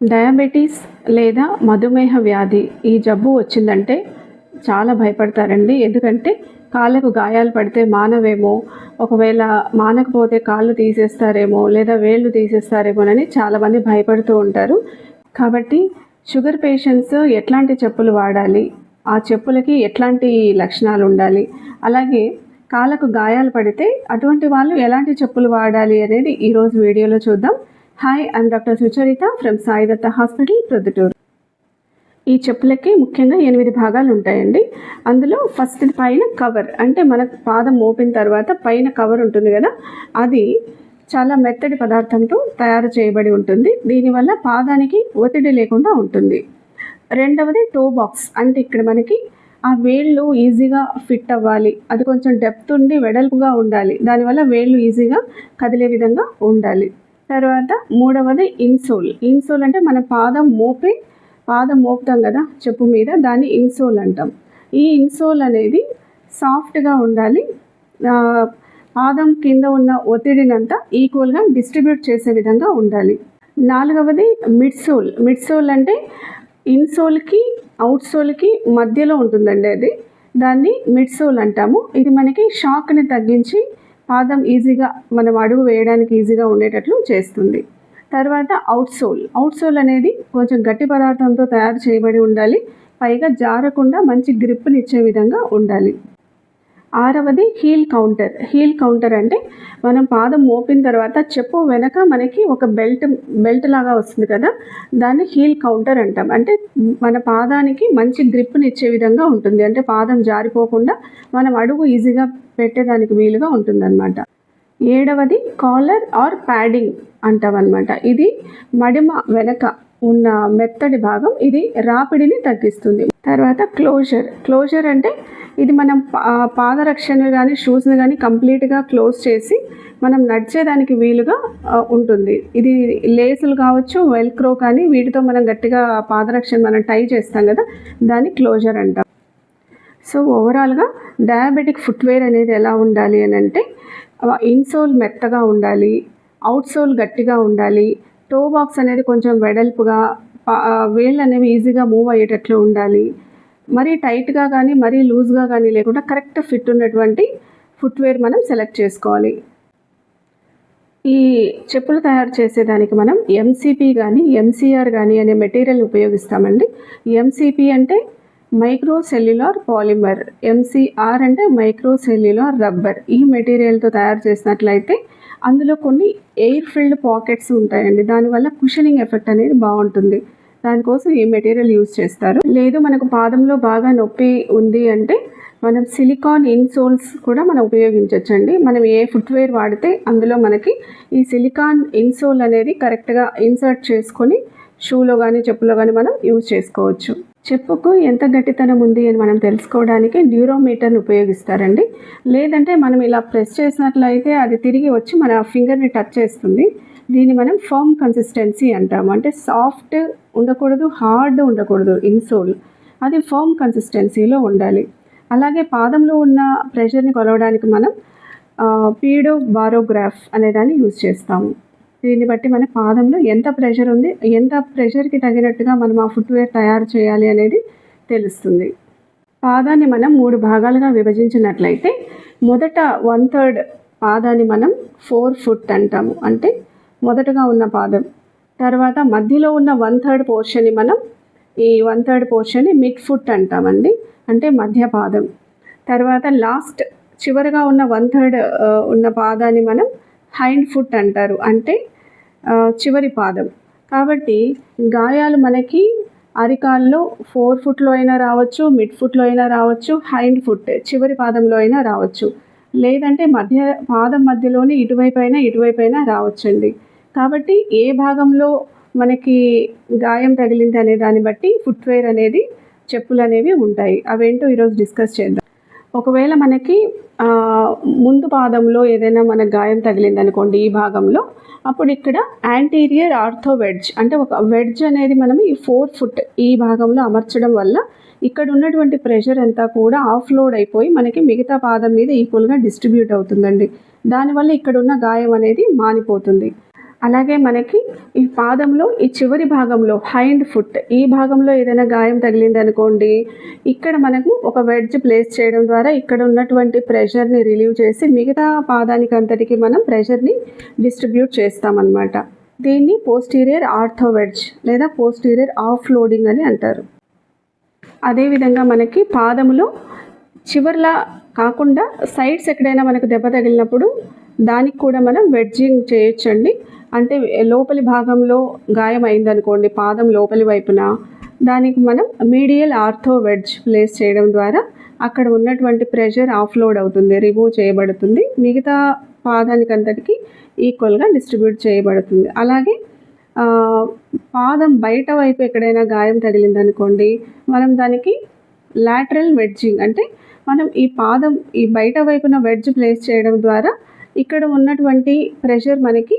Diabetes లేదా మధుమేహ వ్యాధి ఈ జబ్బు వచ్చిందంటే చాలా భయపడతారండి. ఎందుకంటే కాళ్ళకు గాయాలు పడితే మానవేమో, ఒకవేళ మానకపోతే కాళ్ళు తీసేస్తారేమో లేదా వేళ్ళు తీసేస్తారేమోనని చాలామంది భయపడుతూ ఉంటారు. కాబట్టి షుగర్ పేషెంట్స్ ఎట్లాంటి చెప్పులు వాడాలి, ఆ చెప్పులకి ఎట్లాంటి లక్షణాలు ఉండాలి, అలాగే కాళ్ళకు గాయాలు పడితే అటువంటి వాళ్ళు ఎలాంటి చెప్పులు వాడాలి అనేది ఈరోజు వీడియోలో చూద్దాం. Hi, I'm doctor Sucharita from Sai Datta hospital, Proddatur. ఈ చెప్పులకి ముఖ్యంగా 8 భాగాలు ఉంటాయండి. అందులో ఫస్ట్ పైన కవర్, అంటే మన పాదం మోపిన తర్వాత పైన కవర్ ఉంటుంది కదా, అది చాలా మెత్తటి పదార్థంతో తయారు చేయబడి ఉంటుంది. దీనివల్ల పాదానికి ఒత్తిడి లేకుండా ఉంటుంది. రెండవది టో బాక్స్, అంటే ఇక్కడ మనకి ఆ వేళ్ళు ఈజీగా ఫిట్ అవ్వాలి, అది కొంచెం డెప్త్ ఉండి వెడల్పుగా ఉండాలి, దానివల్ల వేళ్ళు ఈజీగా కదిలే విధంగా ఉండాలి. తర్వాత మూడవది ఇన్సోల్. ఇన్సోల్ అంటే మన పాదం మోపుతాం కదా చెప్పు మీద, దాన్ని ఇన్సోల్ అంటాం. ఈ ఇన్సోల్ అనేది సాఫ్ట్గా ఉండాలి, పాదం కింద ఉన్న ఒత్తిడినంతా ఈక్వల్గా డిస్ట్రిబ్యూట్ చేసే విధంగా ఉండాలి. నాలుగవది మిడ్సోల్. మిడ్సోల్ అంటే ఇన్సోల్కి అవుట్సోల్కి మధ్యలో ఉంటుందండి, అది దాన్ని మిడ్సోల్ అంటాము. ఇది మనకి షాక్ని తగ్గించి పాదం ఈజీగా మనం అడుగు వేయడానికి ఈజీగా ఉండేటట్లు చేస్తుంది. తర్వాత అవుట్సోల్ అనేది కొంచెం గట్టి పదార్థంతో తయారు చేయబడి ఉండాలి, పైగా జారకుండా మంచి గ్రిప్ని ఇచ్చే విధంగా ఉండాలి. ఆరవది హీల్ కౌంటర్ అంటే మనం పాదం మోపిన తర్వాత చెప్పు వెనక మనకి ఒక బెల్ట్ లాగా వస్తుంది కదా, దాన్ని హీల్ కౌంటర్ అంటాం. అంటే మన పాదానికి మంచి గ్రిప్ని ఇచ్చే విధంగా ఉంటుంది, అంటే పాదం జారిపోకుండా మనం అడుగు ఈజీగా పెట్టేదానికి వీలుగా ఉంటుందన్నమాట. ఏడవది కాలర్ ఆర్ ప్యాడింగ్ అంటాం అన్నమాట. ఇది మడిమ వెనక ఉన్న మెత్తటి భాగం, ఇది రాపిడిని తగ్గిస్తుంది. తర్వాత క్లోజర్ అంటే ఇది మనం పాదరక్షణలు కానీ షూస్ని కానీ కంప్లీట్గా క్లోజ్ చేసి మనం నడిచేదానికి వీలుగా ఉంటుంది. ఇది లేసులు కావచ్చు, వెల్క్రో కానీ, వీటితో మనం గట్టిగా పాదరక్షణ మనం టై చేస్తాం కదా, దాన్ని క్లోజర్ అంటాం. సో ఓవరాల్గా డయాబెటిక్ ఫుట్వేర్ అనేది ఎలా ఉండాలి అని అంటే, ఇన్సోల్ మెత్తగా ఉండాలి, అవుట్సోల్ గట్టిగా ఉండాలి, టో బాక్స్ అనేది కొంచెం వెడల్పుగా, వేళ్ళు అనేవి ఈజీగా మూవ్ అయ్యేటట్లు ఉండాలి, మరీ టైట్గా కానీ మరీ లూజ్గా కానీ లేకుండా కరెక్ట్ ఫిట్ ఉన్నటువంటి ఫుట్వేర్ మనం సెలెక్ట్ చేసుకోవాలి. ఈ చెప్పులు తయారు చేసేదానికి మనం ఎంసీపీ కానీ ఎంసీఆర్ కానీ అనే మెటీరియల్ ఉపయోగిస్తామండి. ఎంసీపీ అంటే మైక్రో సెల్యులార్ పాలిమర్, ఎంసీఆర్ అంటే మైక్రో సెల్యులార్ రబ్బర్. ఈ మెటీరియల్తో తయారు చేసినట్లయితే అందులో కొన్ని ఎయిర్ ఫిల్డ్ పాకెట్స్ ఉంటాయండి, దానివల్ల కుషనింగ్ ఎఫెక్ట్ అనేది బాగుంటుంది. దానికోసం ఈ మెటీరియల్ యూజ్ చేస్తారు. లేదు మనకు పాదంలో బాగా నొప్పి ఉంది అంటే మనం సిలికాన్ ఇన్సోల్స్ కూడా మనం ఉపయోగించవచ్చండి. మనం ఏ ఫుట్వేర్ వాడితే అందులో మనకి ఈ సిలికాన్ ఇన్సోల్ అనేది కరెక్ట్గా ఇన్సర్ట్ చేసుకొని షూలో కానీ చెప్పులో కానీ మనం యూజ్ చేసుకోవచ్చు. చెప్పుకు ఎంత గట్టితనం ఉంది అని మనం తెలుసుకోవడానికి డ్యూరోమీటర్ని ఉపయోగిస్తారండి. లేదంటే మనం ఇలా ప్రెస్ చేసినట్లయితే అది తిరిగి వచ్చి మన ఫింగర్ని టచ్ చేస్తుంది. దీన్ని మనం ఫర్మ్ కన్సిస్టెన్సీ అంటాము. అంటే సాఫ్ట్ ఉండకూడదు, హార్డ్ ఉండకూడదు ఇన్సోల్, అది ఫర్మ్ కన్సిస్టెన్సీలో ఉండాలి. అలాగే పాదంలో ఉన్న ప్రెషర్ని కొలవడానికి మనం పీడో బారోగ్రాఫ్ అనేదాన్ని యూజ్ చేస్తాము. దీన్ని బట్టి మన పాదంలో ఎంత ప్రెషర్ ఉంది, ఎంత ప్రెషర్కి తగినట్టుగా మనం ఆ ఫుట్వేర్ తయారు చేయాలి అనేది తెలుస్తుంది. పాదాన్ని మనం 3 భాగాలుగా విభజించినట్లయితే మొదట 1/3 పాదాన్ని మనం 4 ఫుట్ అంటాము, అంటే మొదటగా ఉన్న పాదం. తర్వాత మధ్యలో ఉన్న 1/3 పోర్షన్ని మనం ఈ 1/3 పోర్షన్ని మిడ్ ఫుట్ అంటామండి, అంటే మధ్య పాదం. తర్వాత లాస్ట్ చివరిగా ఉన్న 1/3 ఉన్న పాదాన్ని మనం హైండ్ ఫుట్ అంటారు, అంటే చివరి పాదం. కాబట్టి గాయాలు మనకి అరికాల్లో 4 ఫుట్లో అయినా రావచ్చు, మిడ్ ఫుట్లో అయినా రావచ్చు, హైండ్ ఫుట్ చివరి పాదంలో అయినా రావచ్చు, లేదంటే పాదం మధ్యలోని ఇటువైపైనా రావచ్చండి. కాబట్టి ఏ భాగంలో మనకి గాయం తగిలింది అనే దాన్ని బట్టి ఫుట్వేర్ అనేది, చెప్పులు అనేవి ఉంటాయి. అవేంటో ఈరోజు డిస్కస్ చేద్దాం. ఒకవేళ మనకి ముందు పాదంలో ఏదైనా మనకు గాయం తగిలింది అనుకోండి ఈ భాగంలో, అప్పుడు ఇక్కడ యాంటీరియర్ ఆర్థో వెడ్జ్, అంటే ఒక వెడ్జ్ అనేది మనం ఈ 4 ఫుట్ ఈ భాగంలో అమర్చడం వల్ల ఇక్కడ ఉన్నటువంటి ప్రెషర్ అంతా కూడా ఆఫ్లోడ్ అయిపోయి మనకి మిగతా పాదం మీద ఈక్వల్గా డిస్ట్రిబ్యూట్ అవుతుందండి. దానివల్ల ఇక్కడ ఉన్న గాయం అనేది మానిపోతుంది. అలాగే మనకి ఈ పాదంలో ఈ చివరి భాగంలో హైండ్ ఫుట్ ఈ భాగంలో ఏదైనా గాయం తగిలిందనుకోండి, ఇక్కడ మనకు ఒక వెడ్జ్ ప్లేస్ చేయడం ద్వారా ఇక్కడ ఉన్నటువంటి ప్రెషర్ని రిలీవ్ చేసి మిగతా పాదానికి అంతటికి మనం ప్రెషర్ని డిస్ట్రిబ్యూట్ చేస్తామన్నమాట. దీన్ని పోస్టీరియర్ ఆర్థో వెడ్జ్ లేదా పోస్టీరియర్ ఆఫ్ లోడింగ్ అని అంటారు. అదేవిధంగా మనకి పాదములో చివర్లా కాకుండా సైడ్స్ ఎక్కడైనా మనకు దెబ్బ తగిలినప్పుడు దానికి కూడా మనం వెడ్జింగ్ చేయొచ్చండి. అంటే లోపలి భాగంలో గాయం అయిందనుకోండి పాదం లోపలి వైపున, దానికి మనం మీడియల్ ఆర్థో వెడ్జ్ ప్లేస్ చేయడం ద్వారా అక్కడ ఉన్నటువంటి ప్రెషర్ ఆఫ్లోడ్ అవుతుంది, రిమూవ్ చేయబడుతుంది, మిగతా పాదానికి అంతటికి ఈక్వల్గా డిస్ట్రిబ్యూట్ చేయబడుతుంది. అలాగే పాదం బయట వైపు ఎక్కడైనా గాయం తగిలిందనుకోండి, మనం దానికి లాటరల్ వెడ్జింగ్ అంటే మనం ఈ పాదం ఈ బయట వైపున వెడ్జ్ ప్లేస్ చేయడం ద్వారా ఇక్కడ ఉన్నటువంటి ప్రెషర్ మనకి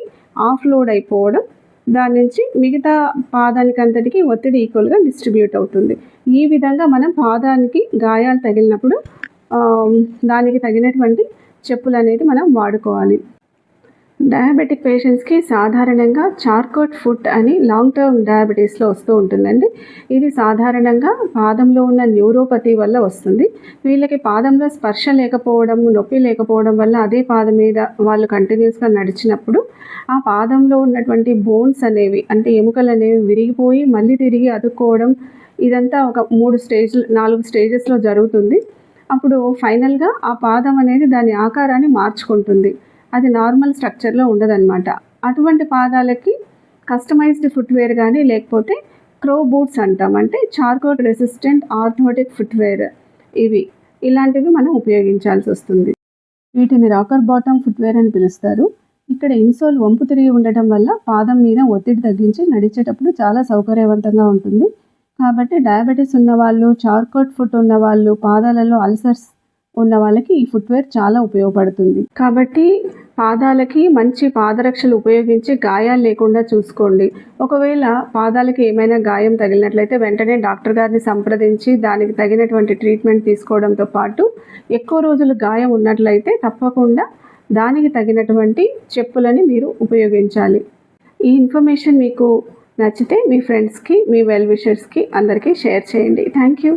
ఆఫ్లోడ్ అయిపోవడం, దాని నుంచి మిగతా పాదానికి అంతటికి ఒత్తిడి ఈక్వల్గా డిస్ట్రిబ్యూట్ అవుతుంది. ఈ విధంగా మనం పాదానికి గాయాలు తగిలినప్పుడు దానికి తగినటువంటి చెప్పులు అనేది మనం వాడుకోవాలి. డయాబెటిక్ పేషెంట్స్కి సాధారణంగా చార్కోట్ ఫుట్ అని లాంగ్ టర్మ్ డయాబెటీస్లో వస్తూ ఉంటుందండి. ఇది సాధారణంగా పాదంలో ఉన్న న్యూరోపతి వల్ల వస్తుంది. వీళ్ళకి పాదంలో స్పర్శ లేకపోవడం, నొప్పి లేకపోవడం వల్ల అదే పాదం మీద వాళ్ళు కంటిన్యూస్గా నడిచినప్పుడు ఆ పాదంలో ఉన్నటువంటి బోన్స్ అనేవి అంటే ఎముకలు అనేవి విరిగిపోయి మళ్ళీ తిరిగి అతుక్కోవడం, ఇదంతా ఒక 4 స్టేజెస్లో జరుగుతుంది. అప్పుడు ఫైనల్గా ఆ పాదం అనేది దాని ఆకారాన్ని మార్చుకుంటుంది, అది నార్మల్ స్ట్రక్చర్లో ఉండదన్నమాట. అటువంటి పాదాలకి కస్టమైజ్డ్ ఫుట్వేర్ కానీ లేకపోతే క్రో బూట్స్ అంటాం, అంటే చార్కోట్ రెసిస్టెంట్ ఆర్థోటిక్ ఫుట్వేర్, ఇలాంటివి మనం ఉపయోగించాల్సి వస్తుంది. వీటిని రాకర్ బాటమ్ ఫుట్వేర్ అని పిలుస్తారు. ఇక్కడ ఇన్సోల్ వంపు తిరిగి ఉండటం వల్ల పాదం మీద ఒత్తిడి తగ్గించి నడిచేటప్పుడు చాలా సౌకర్యవంతంగా ఉంటుంది. కాబట్టి డయాబెటీస్ ఉన్నవాళ్ళు, చార్కోట్ ఫుట్ ఉన్నవాళ్ళు, పాదాలలో అల్సర్స్ ఉన్న వాళ్ళకి ఈ ఫుట్వేర్ చాలా ఉపయోగపడుతుంది. కాబట్టి పాదాలకి మంచి పాదరక్షలు ఉపయోగించి గాయాలు లేకుండా చూసుకోండి. ఒకవేళ పాదాలకి ఏమైనా గాయం తగిలినట్లయితే వెంటనే డాక్టర్ గారిని సంప్రదించి దానికి తగినటువంటి ట్రీట్మెంట్ తీసుకోవడంతో పాటు ఎక్కువ రోజులు గాయం ఉన్నట్లయితే తప్పకుండా దానికి తగినటువంటి చెప్పులని మీరు ఉపయోగించాలి. ఈ ఇన్ఫర్మేషన్ మీకు నచ్చితే మీ ఫ్రెండ్స్కి, మీ వెల్ విషర్స్కి అందరికీ షేర్ చేయండి. Thank you.